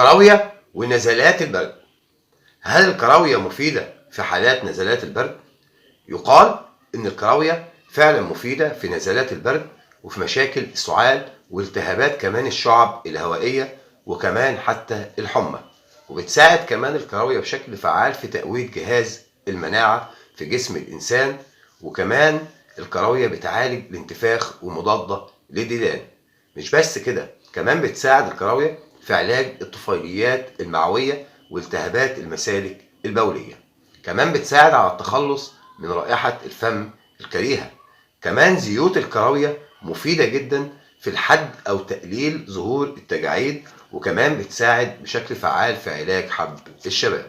الكراوية ونزلات البرد. هل الكراوية مفيدة في حالات نزلات البرد؟ يقال إن الكراوية فعلا مفيدة في نزلات البرد وفي مشاكل السعال والتهابات كمان الشعب الهوائية وكمان حتى الحمى، وبتساعد كمان الكراوية بشكل فعال في تقوية جهاز المناعة في جسم الإنسان، وكمان الكراوية بتعالج الانتفاخ ومضادة للديدان. مش بس كده، كمان بتساعد الكراوية في علاج الطفيليات المعوية والتهابات المسالك البولية. كمان بتساعد على التخلص من رائحة الفم الكريهة. كمان زيوت الكراوية مفيدة جدا في الحد أو تقليل ظهور التجاعيد، وكمان بتساعد بشكل فعال في علاج حب الشباب.